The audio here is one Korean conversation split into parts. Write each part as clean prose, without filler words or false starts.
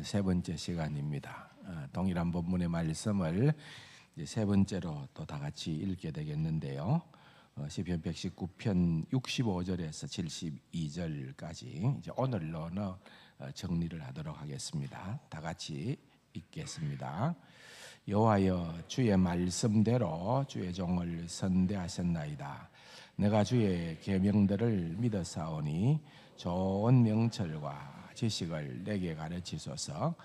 세 번째 시간입니다. 동일한 본문의 말씀을 이제 세 번째로 또 다 같이 읽게 되겠는데요. 시편 119편 65절에서 72절까지 이제 오늘로는 정리를 하도록 하겠습니다. 다 같이 읽겠습니다. 여호와여, 주의 말씀대로 주의 종을 선대하셨나이다. 내가 주의 계명들을 믿었사오니 좋은 명철과 지식을 내게 가르치소서.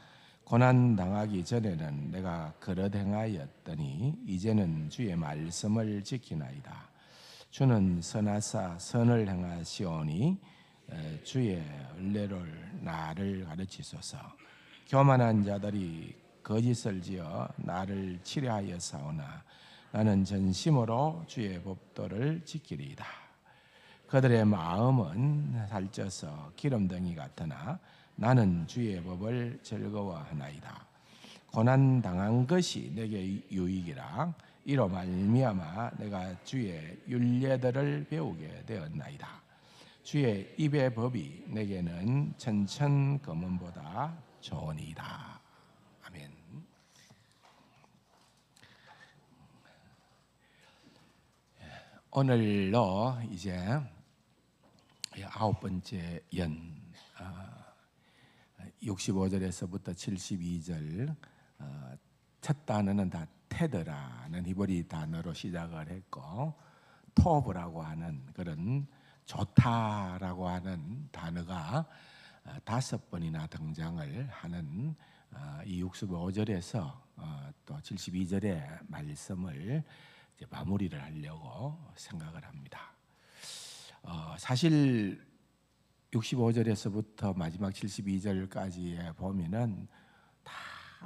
고난 당하기 전에는 내가 그릇 행하였더니 이제는 주의 말씀을 지키나이다. 주는 선하사 선을 행하시오니 주의 은혜를 나를 가르치소서. 교만한 자들이 거짓을 지어 나를 치려하여 사오나 나는 전심으로 주의 법도를 지키리이다. 그들의 마음은 살쪄서 기름덩이 같으나 나는 주의 법을 즐거워하나이다. 고난 당한 것이 내게 유익이라. 이로 말미암아 내가 주의 율례들을 배우게 되었나이다. 주의 입의 법이 내게는 천천 검은보다 좋으니이다. 아멘. 오늘로 이제 9번째 연 65절에서부터 72절 첫 단어는 다 테드라는 히브리 단어로 시작을 했고, 토브라고 하는 그런 좋다라고 하는 단어가 5번이나 등장을 하는 이 65절에서 또 72절의 말씀을 이제 마무리를 하려고 생각을 합니다. 사실 65절에서부터 마지막 72절까지에 보면은 다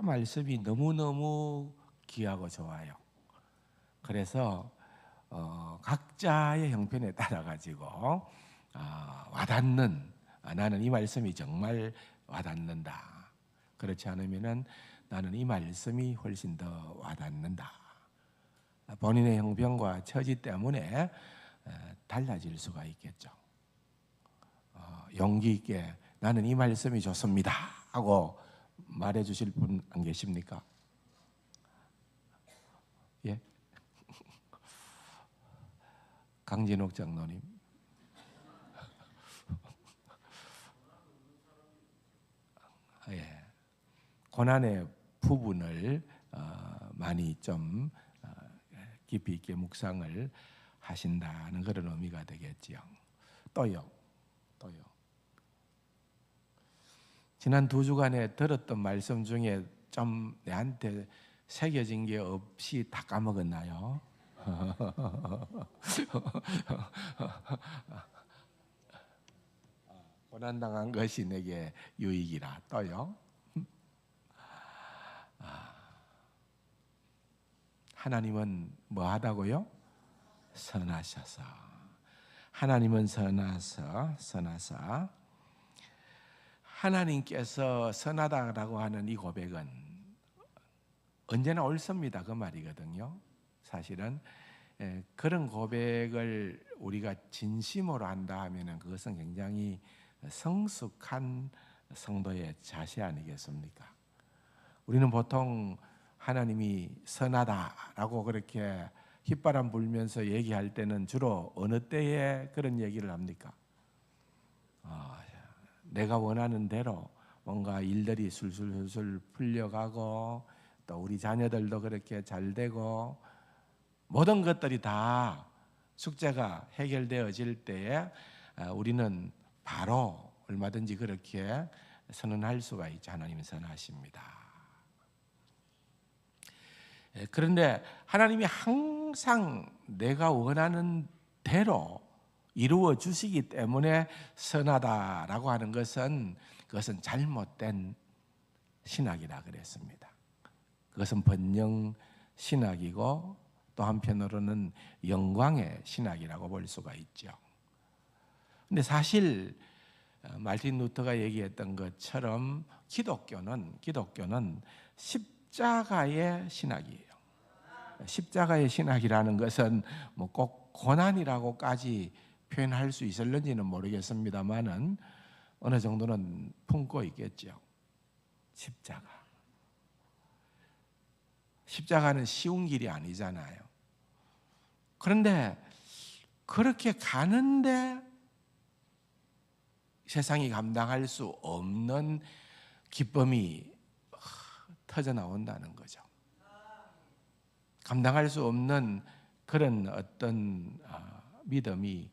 말씀이 너무너무 귀하고 좋아요. 그래서 각자의 형편에 따라 가지고 와닿는, 나는 이 말씀이 정말 와닿는다. 그렇지 않으면은 나는 이 말씀이 훨씬 더 와닿는다. 본인의 형편과 처지 때문에 달라질 수가 있겠죠. 용기 있게 나는 이 말씀이 좋습니다 하고 말해 주실 분 안 계십니까? 예? 강진옥 장로님. 예. 고난의 부분을 많이 좀 깊이 있게 묵상을 하신다는 그런 의미가 되겠지요. 또요. 지난 2주간에 들었던 말씀 중에 좀 내한테 새겨진 게 없이 다 까먹었나요? 고난당한 것이 내게 유익이라. 또요. 하나님은 뭐 하다고요? 선하셔서. 하나님은 선하사 하나님께서 선하다라고 하는 이 고백은 언제나 옳습니다. 그 말이거든요. 사실은 그런 고백을 우리가 진심으로 한다 하면 그것은 굉장히 성숙한 성도의 자세 아니겠습니까? 우리는 보통 하나님이 선하다라고 그렇게 휘바람 불면서 얘기할 때는 주로 어느 때에 그런 얘기를 합니까? 내가 원하는 대로 뭔가 일들이 술술술술 풀려가고 또 우리 자녀들도 그렇게 잘 되고 모든 것들이 다 숙제가 해결되어질 때에 우리는 바로 얼마든지 그렇게 선언할 수가 있죠. 하나님은 선하십니다. 그런데 하나님이 항상 내가 원하는 대로 이루어 주시기 때문에 선하다라고 하는 것은 그것은 잘못된 신학이라 그랬습니다. 그것은 번영 신학이고 또 한편으로는 영광의 신학이라고 볼 수가 있죠. 근데 사실 마르틴 루터가 얘기했던 것처럼 기독교는 십자가의 신학이에요. 십자가의 신학이라는 것은 뭐 꼭 고난이라고까지 표현할 수 있을는지는 모르겠습니다만은 어느 정도는 품고 있겠죠. 십자가. 십자가는 쉬운 길이 아니잖아요. 그런데 그렇게 가는데 세상이 감당할 수 없는 기쁨이 터져 나온다는 거죠. 감당할 수 없는 그런 어떤 믿음이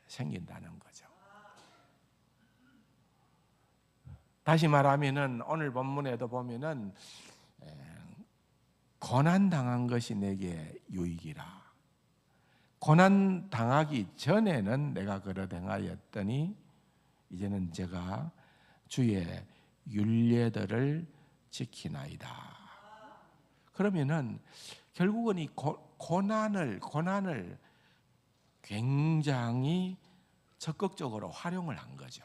생긴다는 거죠. 다시 말하면은 오늘 본문에도 보면은 고난 당한 것이 내게 유익이라. 고난 당하기 전에는 내가 그러되 행하였더니 이제는 제가 주의 율례들을 지키나이다. 그러면은 결국은 이 고난을 굉장히 적극적으로 활용을 한 거죠.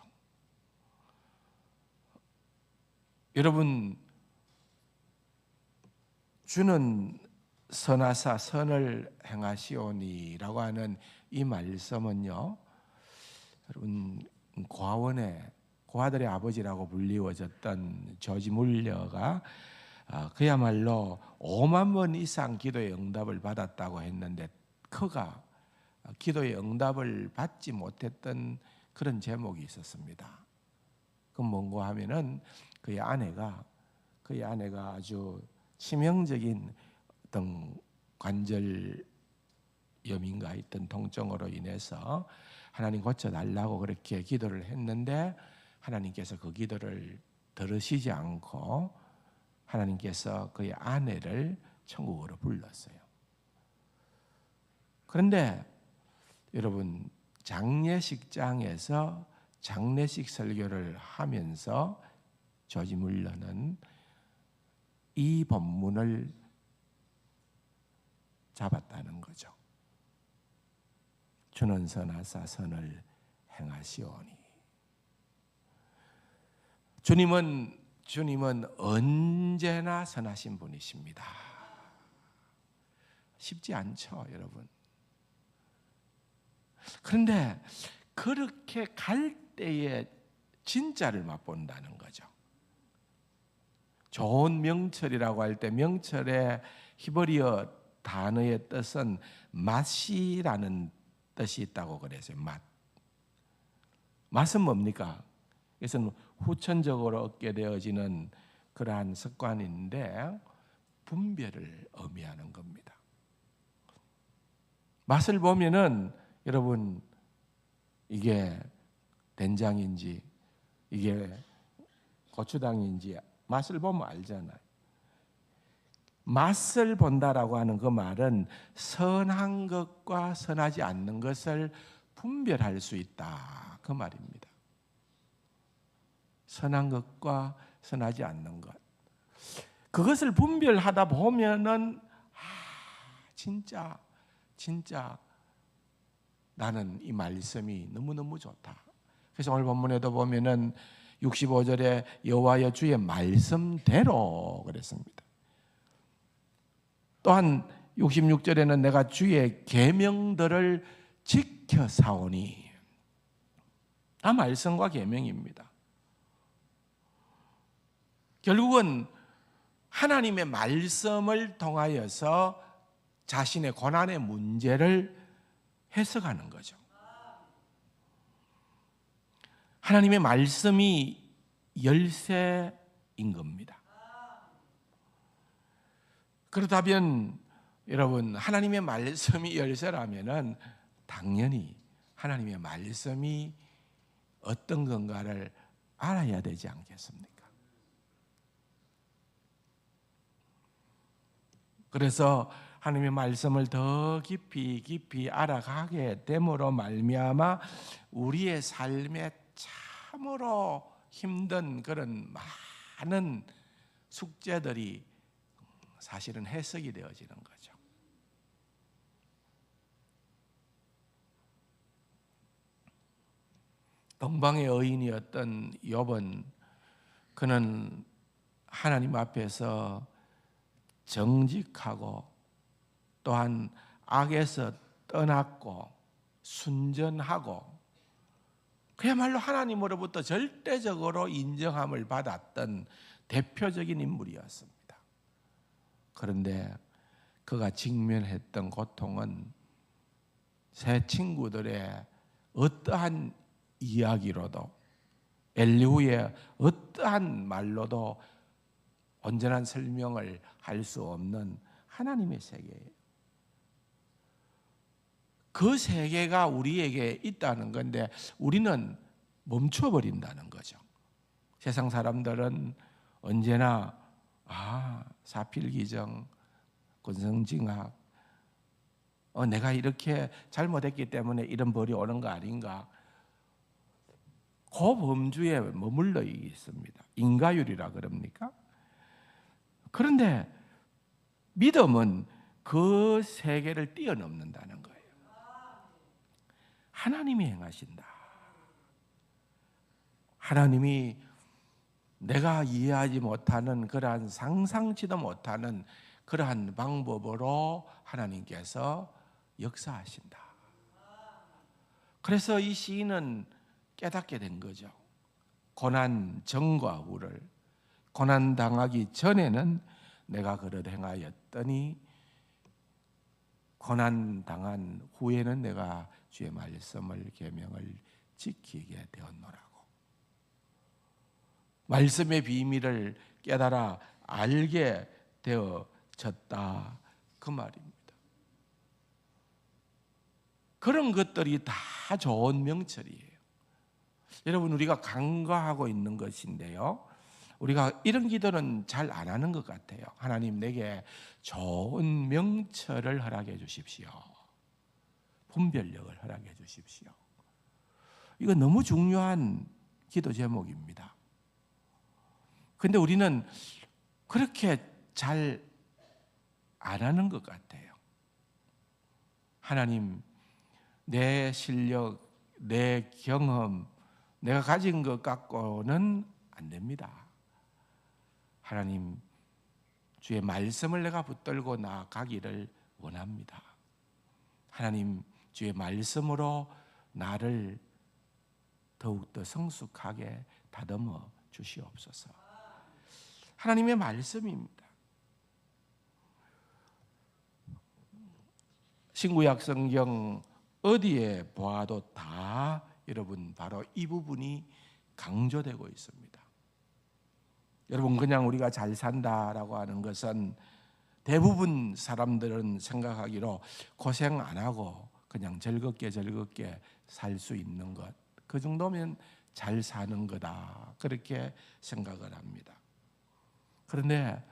여러분, 주는 선하사 선을 행하시오니라고 하는 이 말씀은요, 여러분 고아들의 아버지라고 불리워졌던 조지 물러가 그야말로 5만 번 이상 기도의 응답을 받았다고 했는데 그가 기도의 응답을 받지 못했던 그런 제목이 있었습니다. 그건 뭔가 하면은 그의 아내가 아주 치명적인 어떤 관절염인가 했던 통증으로 인해서 하나님 고쳐달라고 그렇게 기도를 했는데 하나님께서 그 기도를 들으시지 않고 하나님께서 그의 아내를 천국으로 불렀어요. 그런데 여러분, 장례식장에서 장례식 설교를 하면서 조지 물러는 이 본문을 잡았다는 거죠. 주는 선하사 선을 행하시오니. 주님은 언제나 선하신 분이십니다. 쉽지 않죠, 여러분. 그런데 그렇게 갈 때에 진짜를 맛본다는 거죠. 좋은 명철이라고 할 때 명철의 히브리어 단어의 뜻은 맛이라는 뜻이 있다고 그랬어요. 맛은 뭡니까? 이것은 후천적으로 얻게 되어지는 그러한 습관인데 분별을 의미하는 겁니다. 맛을 보면은 여러분, 이게 된장인지 이게 고추장인지 맛을 보면 알잖아요. 맛을 본다라고 하는 그 말은 선한 것과 선하지 않는 것을 분별할 수 있다, 그 말입니다. 선한 것과 선하지 않는 것, 그것을 분별하다 보면은 진짜 나는 이 말씀이 너무너무 좋다. 그래서 오늘 본문에도 보면은 65절에 여호와여 주의 말씀대로 그랬습니다. 또한 66절에는 내가 주의 계명들을 지켜 사오니. 다 말씀과 계명입니다. 결국은 하나님의 말씀을 통하여서 자신의 고난의 문제를 해석하는 거죠. 하나님의 말씀이 열쇠인 겁니다. 그렇다면 여러분, 하나님의 말씀이 열쇠라면은 당연히 하나님의 말씀이 어떤 건가를 알아야 되지 않겠습니까? 그래서 하나님의 말씀을 더 깊이 알아가게 됨으로 말미암아 우리의 삶에 참으로 힘든 그런 많은 숙제들이 사실은 해석이 되어지는 거죠. 동방의 의인이었던 욥은 그는 하나님 앞에서 정직하고 또한 악에서 떠났고 순전하고 그야말로 하나님으로부터 절대적으로 인정함을 받았던 대표적인 인물이었습니다. 그런데 그가 직면했던 고통은 새 친구들의 어떠한 이야기로도 엘리후의 어떠한 말로도 온전한 설명을 할 수 없는 하나님의 세계예요. 그 세계가 우리에게 있다는 건데 우리는 멈춰버린다는 거죠. 세상 사람들은 언제나 사필기정, 권성징악, 내가 이렇게 잘못했기 때문에 이런 벌이 오는 거 아닌가, 그 범주에 머물러 있습니다. 인가율이라 그럽니까? 그런데 믿음은 그 세계를 뛰어넘는다는 거예요. 하나님이 행하신다. 하나님이 내가 이해하지 못하는 그러한 상상치도 못하는 그러한 방법으로 하나님께서 역사하신다. 그래서 이 시인은 깨닫게 된 거죠. 고난 전과 후를, 고난 당하기 전에는 내가 그릇 행하였더니 고난 당한 후에는 내가 주의 말씀을 계명을 지키게 되었노라고. 말씀의 비밀을 깨달아 알게 되어졌다, 그 말입니다. 그런 것들이 다 좋은 명철이에요. 여러분, 우리가 간과하고 있는 것인데요, 우리가 이런 기도는 잘 안 하는 것 같아요. 하나님, 내게 좋은 명철을 허락해 주십시오. 분별력을 허락해 주십시오. 이거 너무 중요한 기도 제목입니다. 근데 우리는 그렇게 잘 안 하는 것 같아요. 하나님, 내 실력, 내 경험, 내가 가진 것 갖고는 안 됩니다. 하나님, 주의 말씀을 내가 붙들고 나아가기를 원합니다. 하나님, 주의 말씀으로 나를 더욱더 성숙하게 다듬어 주시옵소서. 하나님의 말씀입니다. 신구약 성경 어디에 보아도 다 여러분 바로 이 부분이 강조되고 있습니다. 여러분, 그냥 우리가 잘 산다라고 하는 것은 대부분 사람들은 생각하기로 고생 안 하고 그냥 즐겁게 살 수 있는 것, 그 정도면 잘 사는 거다, 그렇게 생각을 합니다. 그런데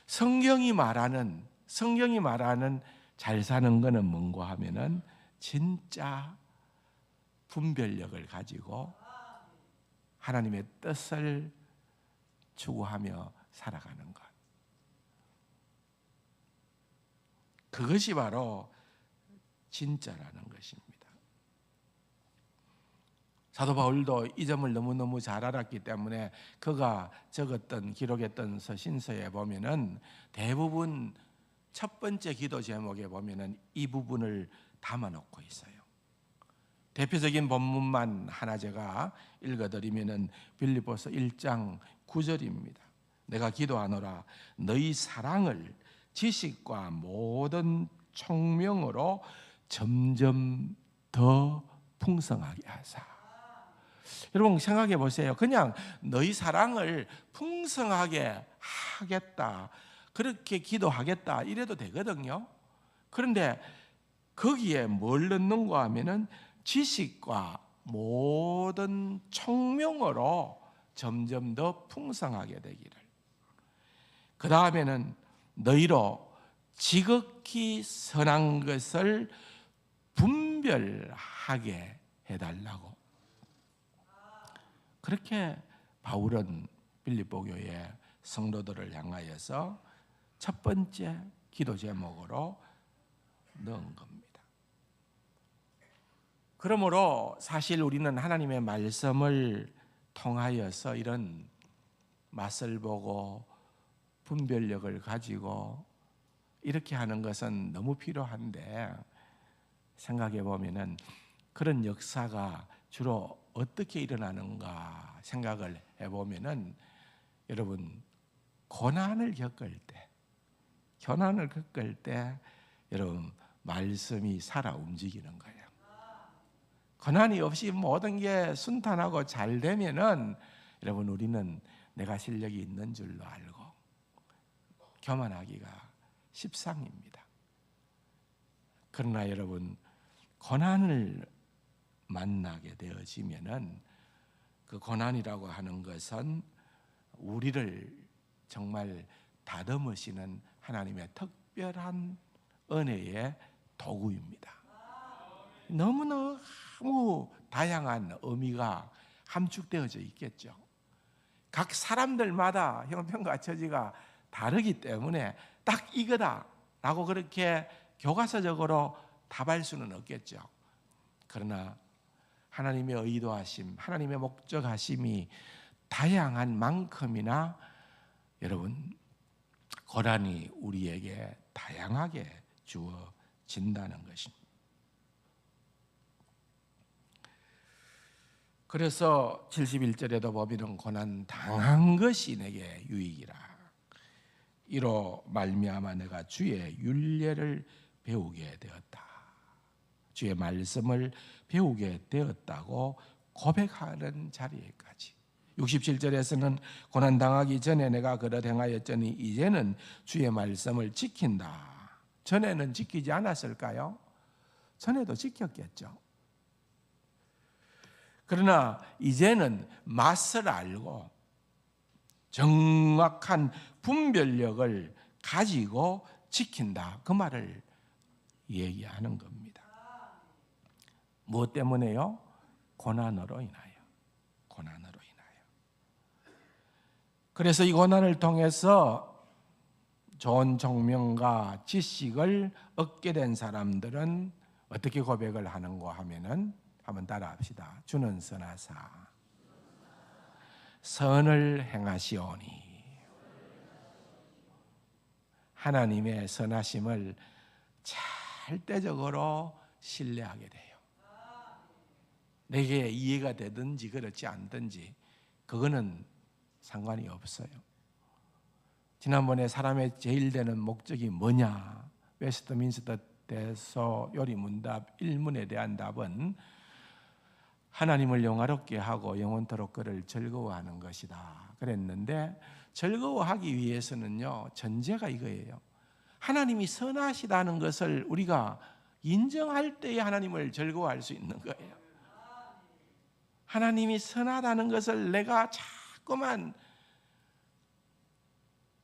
성경이 말하는 잘 사는 것은 뭔가 하면은 진짜 분별력을 가지고 하나님의 뜻을 추구하며 살아가는 것, 그것이 바로 진짜라는 것입니다. 사도 바울도 이 점을 너무너무 잘 알았기 때문에 그가 기록했던 서신서에 보면은 대부분 첫 번째 기도 제목에 보면은 이 부분을 담아놓고 있어요. 대표적인 본문만 하나 제가 읽어드리면은 빌립보서 1장 9절입니다. 내가 기도하노라 너희 사랑을 지식과 모든 총명으로 점점 더 풍성하게 하사. 여러분, 생각해 보세요. 그냥 너희 사랑을 풍성하게 하겠다, 그렇게 기도하겠다 이래도 되거든요. 그런데 거기에 뭘 넣는가 하면은 지식과 모든 총명으로 점점 더 풍성하게 되기를, 그 다음에는 너희로 지극히 선한 것을 분별하게 해달라고. 그렇게 바울은 빌립보 교회 성도들을 향하여서 첫 번째 기도 제목으로 넣은 겁니다. 그러므로 사실 우리는 하나님의 말씀을 통하여서 이런 맛을 보고 분별력을 가지고 이렇게 하는 것은 너무 필요한데, 생각해 보면은 그런 역사가 주로 어떻게 일어나는가 생각을 해보면은 여러분, 고난을 겪을 때 여러분 말씀이 살아 움직이는 거예요. 고난이 없이 모든 게 순탄하고 잘 되면은 여러분 우리는 내가 실력이 있는 줄로 알고 교만하기가 십상입니다. 그러나 여러분 고난을 만나게 되어지면은 그 고난이라고 하는 것은 우리를 정말 다듬으시는 하나님의 특별한 은혜의 도구입니다. 너무 다양한 의미가 함축되어져 있겠죠. 각 사람들마다 형편과 처지가 다르기 때문에 딱 이거다라고 그렇게 교과서적으로 답할 수는 없겠죠. 그러나 하나님의 의도하심, 하나님의 목적하심이 다양한 만큼이나 여러분 고난이 우리에게 다양하게 주어진다는 것입니다. 그래서 71절에도 보면 고난 당한 것이 내게 유익이라. 이로 말미암아 내가 주의 율례를 배우게 되었다. 주의 말씀을 배우게 되었다고 고백하는 자리에까지. 67절에서는 고난 당하기 전에 내가 그릇 행하였더니 이제는 주의 말씀을 지킨다. 전에는 지키지 않았을까요? 전에도 지켰겠죠. 그러나 이제는 맛을 알고 정확한 분별력을 가지고 지킨다. 그 말을 얘기하는 겁니다. 무엇 때문에요? 고난으로 인하여. 그래서 이 고난을 통해서 좋은 총명과 지식을 얻게 된 사람들은 어떻게 고백을 하는가 하면은 한번 따라합시다. 주는 선하사 선을 행하시오니. 하나님의 선하심을 절대적으로 신뢰하게 돼요. 내게 이해가 되든지 그렇지 않든지 그거는 상관이 없어요. 지난번에 사람의 제일 되는 목적이 뭐냐? 웨스트민스터 대소 요리문답 1문에 대한 답은 하나님을 영화롭게 하고 영원토록 그를 즐거워하는 것이다 그랬는데, 즐거워하기 위해서는요 전제가 이거예요. 하나님이 선하시다는 것을 우리가 인정할 때에 하나님을 즐거워할 수 있는 거예요. 하나님이 선하다는 것을 내가 자꾸만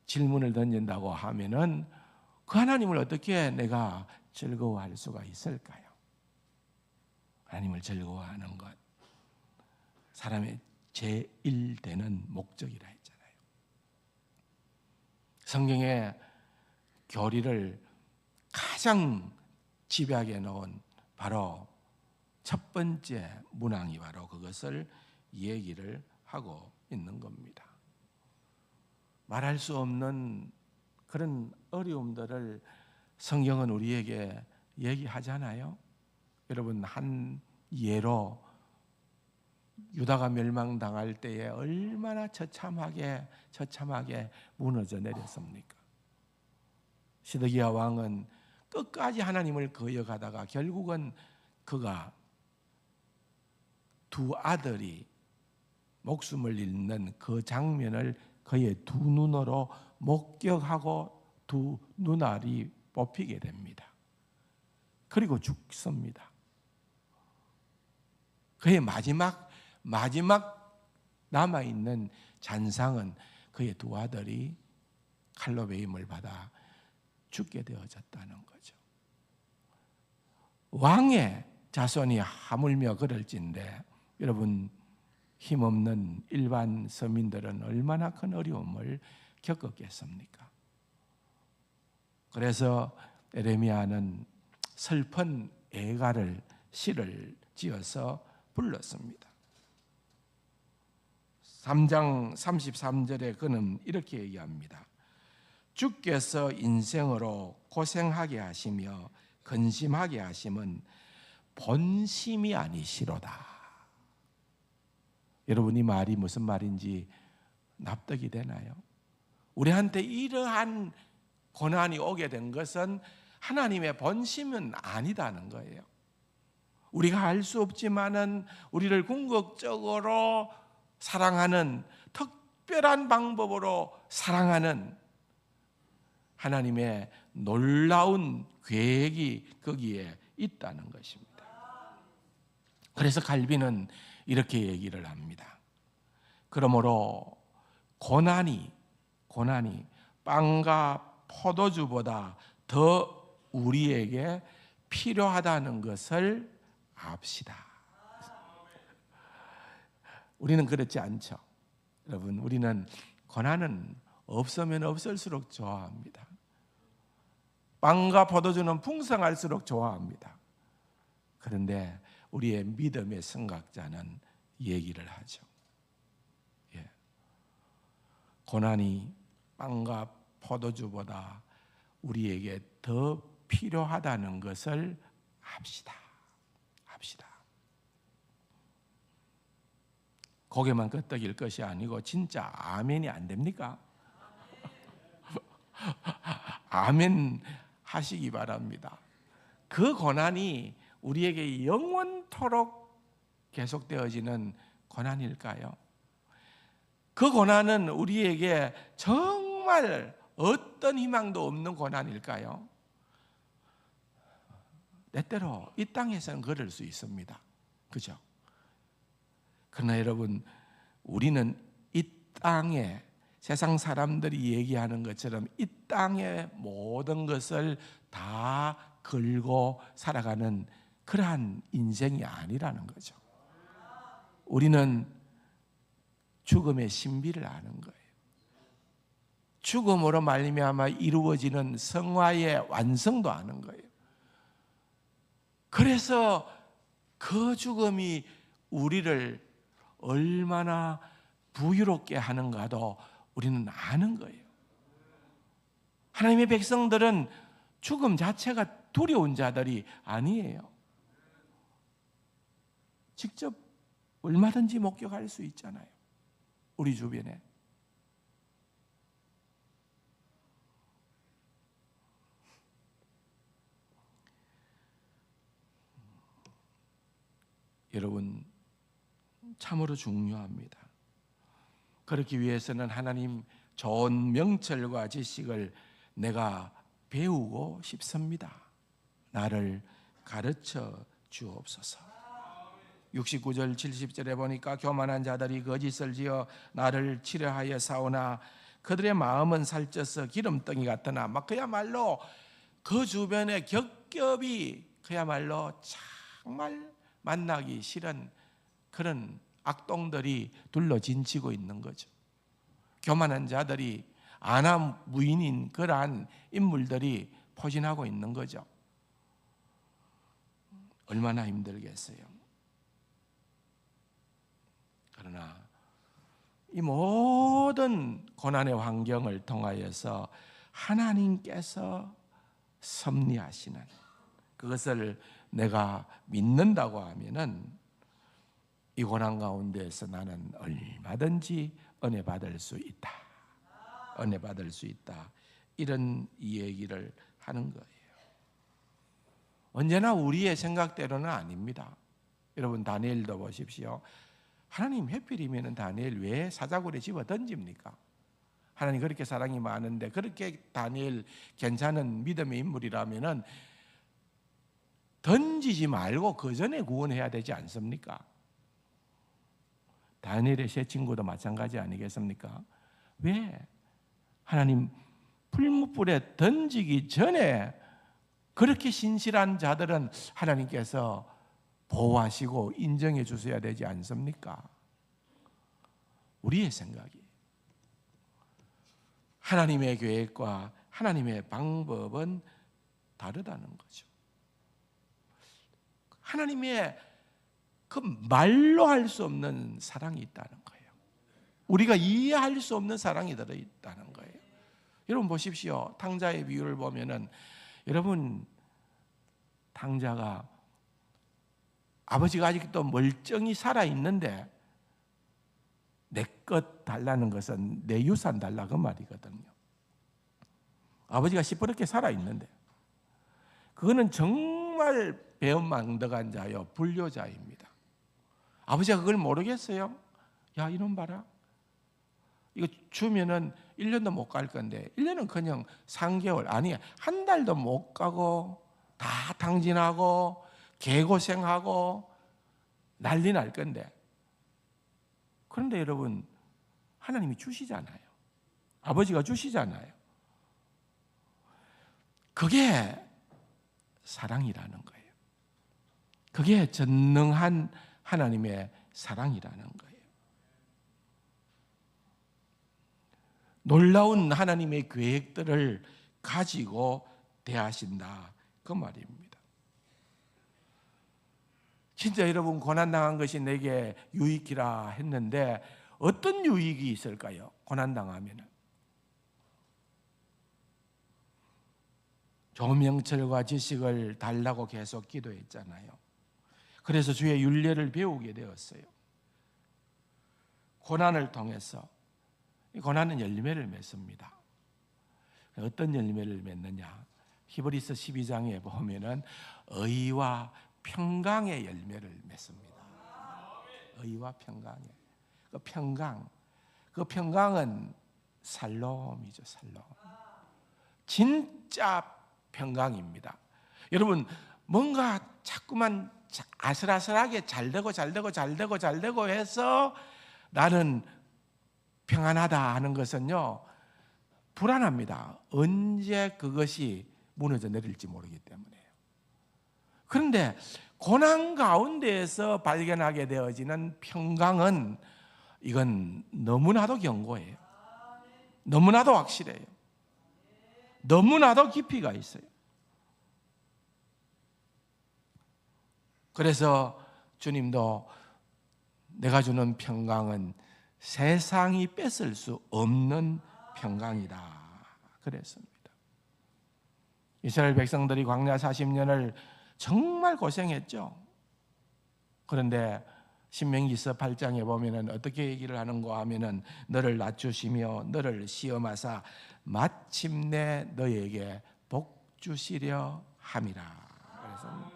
질문을 던진다고 하면은 그 하나님을 어떻게 내가 즐거워할 수가 있을까요? 하나님을 즐거워하는 것, 사람의 제일 되는 목적이라 했잖아요. 성경의 교리를 가장 집약해 놓은 바로 첫 번째 문항이 바로 그것을 얘기를 하고 있는 겁니다. 말할 수 없는 그런 어려움들을 성경은 우리에게 얘기하잖아요. 여러분, 한 예로 유다가 멸망당할 때에 얼마나 처참하게 무너져 내렸습니까? 시드기야 왕은 끝까지 하나님을 거역하다가 결국은 그가 두 아들이 목숨을 잃는 그 장면을 그의 두 눈으로 목격하고 두 눈알이 뽑히게 됩니다. 그리고 죽습니다. 그의 마지막 남아있는 잔상은 그의 두 아들이 칼로 베임을 받아 죽게 되어졌다는 거죠. 왕의 자손이 하물며 그럴진데 여러분, 힘없는 일반 서민들은 얼마나 큰 어려움을 겪었겠습니까? 그래서 에레미야는 슬픈 애가를 시를 지어서 불렀습니다. 3장 33절에 그는 이렇게 얘기합니다. 주께서 인생으로 고생하게 하시며 근심하게 하심은 본심이 아니시로다. 여러분, 이 말이 무슨 말인지 납득이 되나요? 우리한테 이러한 고난이 오게 된 것은 하나님의 본심은 아니다는 거예요. 우리가 알 수 없지만은 우리를 궁극적으로 사랑하는, 특별한 방법으로 사랑하는 하나님의 놀라운 계획이 거기에 있다는 것입니다. 그래서 칼빈은 이렇게 얘기를 합니다. 그러므로 고난이 빵과 포도주보다 더 우리에게 필요하다는 것을 압시다. 우리는 그렇지 않죠. 여러분, 우리는 고난은 없으면 없을수록 좋아합니다. 빵과 포도주는 풍성할수록 좋아합니다. 그런데 우리의 믿음의 선각자는 얘기를 하죠. 고난이 빵과 포도주보다 우리에게 더 필요하다는 것을 압시다. 고개만 끄덕일 것이 아니고 진짜 아멘이 안 됩니까? 아멘 하시기 바랍니다. 그 고난이 우리에게 영원토록 계속되어지는 고난일까요? 그 고난은 우리에게 정말 어떤 희망도 없는 고난일까요? 때때로 이 땅에서는 그럴 수 있습니다. 그죠? 그러나 여러분, 우리는 이 땅에 세상 사람들이 얘기하는 것처럼 이 땅의 모든 것을 다 걸고 살아가는 그러한 인생이 아니라는 거죠. 우리는 죽음의 신비를 아는 거예요. 죽음으로 말미암아 이루어지는 성화의 완성도 아는 거예요. 그래서 그 죽음이 우리를 얼마나 부유롭게 하는가도 우리는 아는 거예요. 하나님의 백성들은 죽음 자체가 두려운 자들이 아니에요. 직접 얼마든지 목격할 수 있잖아요. 우리 주변에. 여러분, 참으로 중요합니다. 그렇기 위해서는 하나님 좋은 명철과 지식을 내가 배우고 싶습니다. 나를 가르쳐 주옵소서. 69절 70절에 보니까 교만한 자들이 거짓을 지어 나를 치려하여 싸우나 그들의 마음은 살쪄서 기름덩이 같으나 막 그야말로 그 주변에 겹겹이 그야말로 정말 만나기 싫은 그런 악동들이 둘러진치고 있는 거죠. 교만한 자들이 아나 무인인 그러한 인물들이 포진하고 있는 거죠. 얼마나 힘들겠어요. 그러나 이 모든 고난의 환경을 통하여서 하나님께서 섭리하시는 그것을 내가 믿는다고 하면은 이 고난 가운데에서 나는 얼마든지 은혜 받을 수 있다. 은혜 받을 수 있다. 이런 얘기를 하는 거예요. 언제나 우리의 생각대로는 아닙니다. 여러분 다니엘도 보십시오. 하나님 하필이면 다니엘 왜 사자굴에 집어 던집니까? 하나님 그렇게 사랑이 많은데 그렇게 다니엘 괜찮은 믿음의 인물이라면은 던지지 말고 그 전에 구원해야 되지 않습니까? 다니엘의 세 친구도 마찬가지 아니겠습니까? 왜 하나님 풀무불에 던지기 전에 그렇게 신실한 자들은 하나님께서 보호하시고 인정해 주셔야 되지 않습니까? 우리의 생각이 하나님의 계획과 하나님의 방법은 다르다는 거죠. 하나님의 그 말로 할 수 없는 사랑이 있다는 거예요. 우리가 이해할 수 없는 사랑이 들어있다는 거예요. 여러분 보십시오. 탕자의 비유를 보면은 여러분 탕자가 아버지가 아직도 멀쩡히 살아있는데 내 것 달라는 것은 내 유산 달라 그 말이거든요. 아버지가 시퍼렇게 살아있는데 그거는 정말 배은망덕한 자요 불효자입니다. 아버지가 그걸 모르겠어요? 야 이놈 봐라, 이거 주면은 1년도 못 갈 건데 1년은 그냥 3개월 아니 한 달도 못 가고 다 탕진하고 개고생하고 난리 날 건데, 그런데 여러분 하나님이 주시잖아요. 아버지가 주시잖아요. 그게 사랑이라는 거예요. 그게 전능한 하나님의 사랑이라는 거예요. 놀라운 하나님의 계획들을 가지고 대하신다 그 말입니다. 진짜 여러분 고난당한 것이 내게 유익이라 했는데 어떤 유익이 있을까요? 고난당하면 좋은 명철과 지식을 달라고 계속 기도했잖아요. 그래서 주의 율례를 배우게 되었어요. 고난을 통해서 이 고난은 열매를 맺습니다. 어떤 열매를 맺느냐? 히브리서 12장에 보면은 의와 평강의 열매를 맺습니다. 의와 평강의 그 평강은 살롬이죠. 살롬. 진짜 평강입니다. 여러분 뭔가 자꾸만 아슬아슬하게 잘되고 해서 나는 평안하다 하는 것은요 불안합니다. 언제 그것이 무너져 내릴지 모르기 때문에요. 그런데 고난 가운데에서 발견하게 되어지는 평강은 이건 너무나도 견고해요. 너무나도 확실해요. 너무나도 깊이가 있어요. 그래서 주님도 내가 주는 평강은 세상이 뺏을 수 없는 평강이다 그랬습니다. 이스라엘 백성들이 광야 40년을 정말 고생했죠. 그런데 신명기서 8장에 보면은 어떻게 얘기를 하는가 하면은 너를 낮추시며 너를 시험하사 마침내 너에게 복 주시려 함이라. 그래서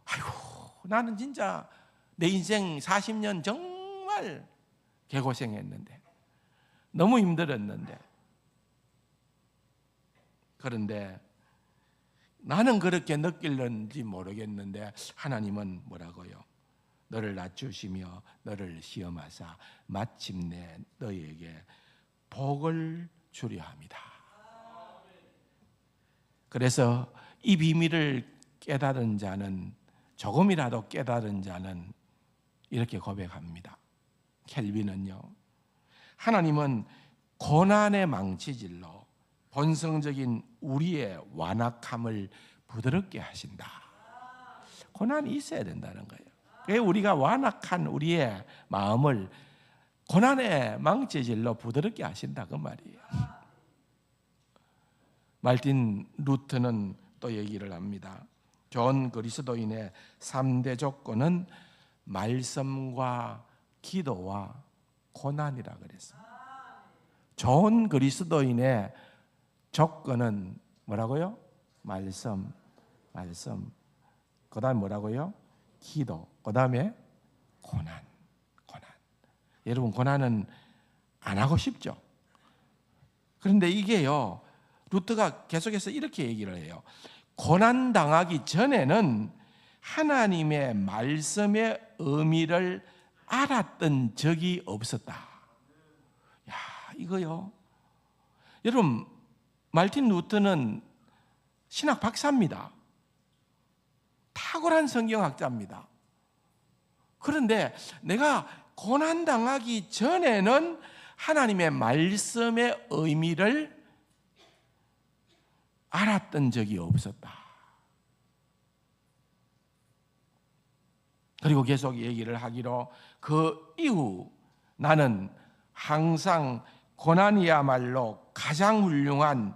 아이고 나는 진짜 내 인생 40년 정말 개고생했는데 너무 힘들었는데, 그런데 나는 그렇게 느낄는지 모르겠는데 하나님은 뭐라고요? 너를 낮추시며 너를 시험하사 마침내 너에게 복을 주려 합니다. 그래서 이 비밀을 깨달은 자는, 조금이라도 깨달은 자는 이렇게 고백합니다. 켈빈은요, 하나님은 고난의 망치질로 본성적인 우리의 완악함을 부드럽게 하신다. 고난이 있어야 된다는 거예요. 그래서 우리가 완악한 우리의 마음을 고난의 망치질로 부드럽게 하신다 그 말이에요. 말틴 루터는 또 얘기를 합니다. 좋은 그리스도인의 3대 조건은 말씀과 기도와 고난이라 그랬습니다. 좋은 그리스도인의 조건은 뭐라고요? 말씀. 그 다음에 뭐라고요? 기도. 그 다음에 고난. 여러분 고난은 안 하고 싶죠? 그런데 이게요, 루터가 계속해서 이렇게 얘기를 해요. 고난 당하기 전에는 하나님의 말씀의 의미를 알았던 적이 없었다. 야, 이거요. 여러분, 말틴 루터는 신학 박사입니다. 탁월한 성경학자입니다. 그런데 내가 고난 당하기 전에는 하나님의 말씀의 의미를 알았던 적이 없었다. 그리고 계속 얘기를 하기로 그 이후 나는 항상 고난이야말로 가장 훌륭한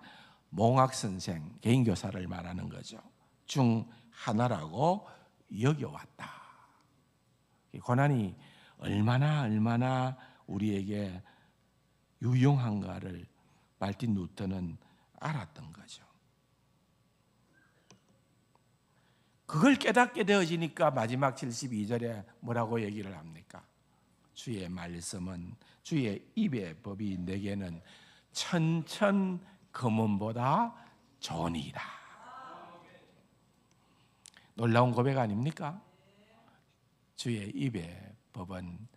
몽학선생, 개인교사를 말하는 거죠, 중 하나라고 여겨왔다. 고난이 얼마나 우리에게 유용한가를 말틴 루터는 알았던 거죠. 그걸 깨닫게 되어지니까 마지막 72절에 뭐라고 얘기를 합니까? 주의 말씀은, 주의 입의 법이 내게는 천천 금은보다 좋으니이다. 놀라운 고백 아닙니까? 주의 입의 법은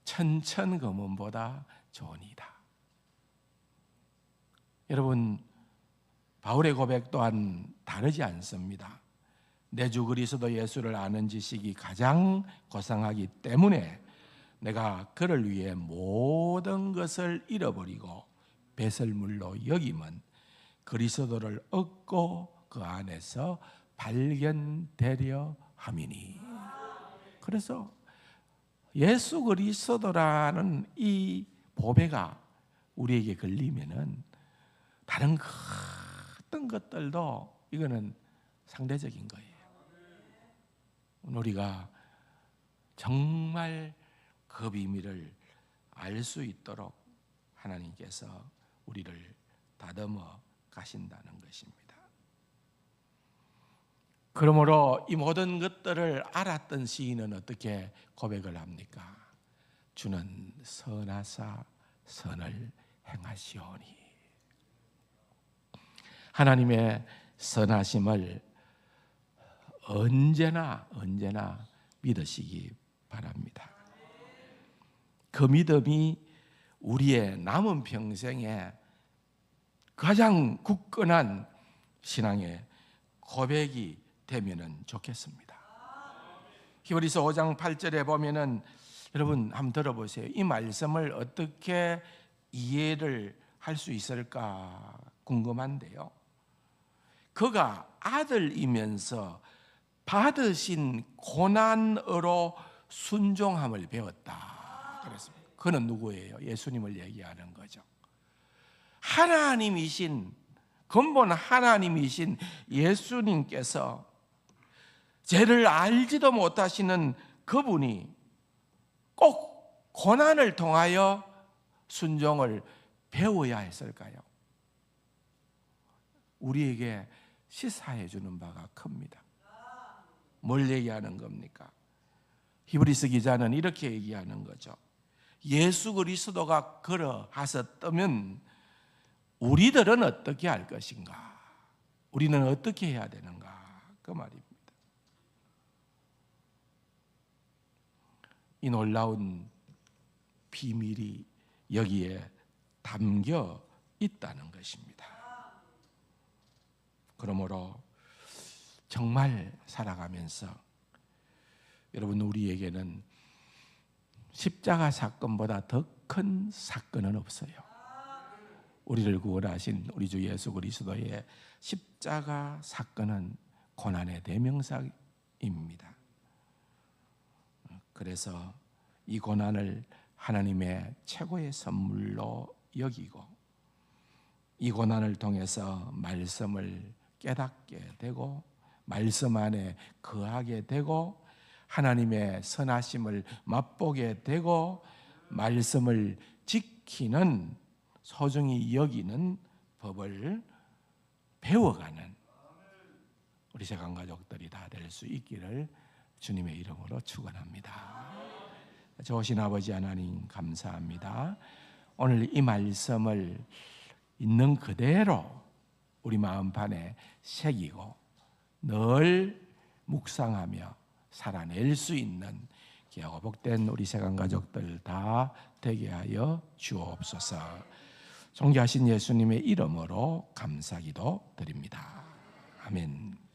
천천 금은보다 좋으니이다. 여러분, 바울의 고백 또한 다르지 않습니다. 내 주 그리스도 예수를 아는 지식이 가장 고상하기 때문에 내가 그를 위해 모든 것을 잃어버리고 배설물로 여김은 그리스도를 얻고 그 안에서 발견되려 함이니. 그래서 예수 그리스도라는 이 보배가 우리에게 걸리면은 다른 어떤 것들도 이거는 상대적인 거예요. 우리가 정말 그 비밀을 알 수 있도록 하나님께서 우리를 다듬어 가신다는 것입니다. 그러므로 이 모든 것들을 알았던 시인은 어떻게 고백을 합니까? 주는 선하사 선을 행하시오니. 하나님의 선하심을 언제나 믿으시기 바랍니다. 그 믿음이 우리의 남은 평생에 가장 굳건한 신앙의 고백이 되면 좋겠습니다. 히브리서 5장 8절에 보면은 여러분 한번 들어보세요. 이 말씀을 어떻게 이해를 할 수 있을까 궁금한데요. 그가 아들이면서 받으신 고난으로 순종함을 배웠다. 그랬습니다. 그는 누구예요? 예수님을 얘기하는 거죠. 하나님이신, 근본 하나님이신 예수님께서 죄를 알지도 못하시는 그분이 꼭 고난을 통하여 순종을 배워야 했을까요? 우리에게 시사해 주는 바가 큽니다. 뭘 얘기하는 겁니까? 히브리서 기자는 이렇게 얘기하는 거죠. 예수 그리스도가 걸어하셨다면 우리들은 어떻게 할 것인가? 우리는 어떻게 해야 되는가? 그 말입니다. 이 놀라운 비밀이 여기에 담겨 있다는 것입니다. 그러므로 정말 살아가면서 여러분, 우리에게는 십자가 사건보다 더 큰 사건은 없어요. 우리를 구원하신 우리 주 예수 그리스도의 십자가 사건은 고난의 대명사입니다. 그래서 이 고난을 하나님의 최고의 선물로 여기고 이 고난을 통해서 말씀을 깨닫게 되고 말씀 안에 거하게 되고 하나님의 선하심을 맛보게 되고 말씀을 지키는, 소중히 여기는 법을 배워가는 우리 세상 가족들이 다 될 수 있기를 주님의 이름으로 축원합니다. 좋으신 아버지 하나님 감사합니다. 오늘 이 말씀을 있는 그대로 우리 마음판에 새기고 늘 묵상하며 살아낼 수 있는 귀하고 복된 우리 세상 가족들 다 되게 하여 주옵소서. 존귀하신 예수님의 이름으로 감사기도 드립니다. 아멘.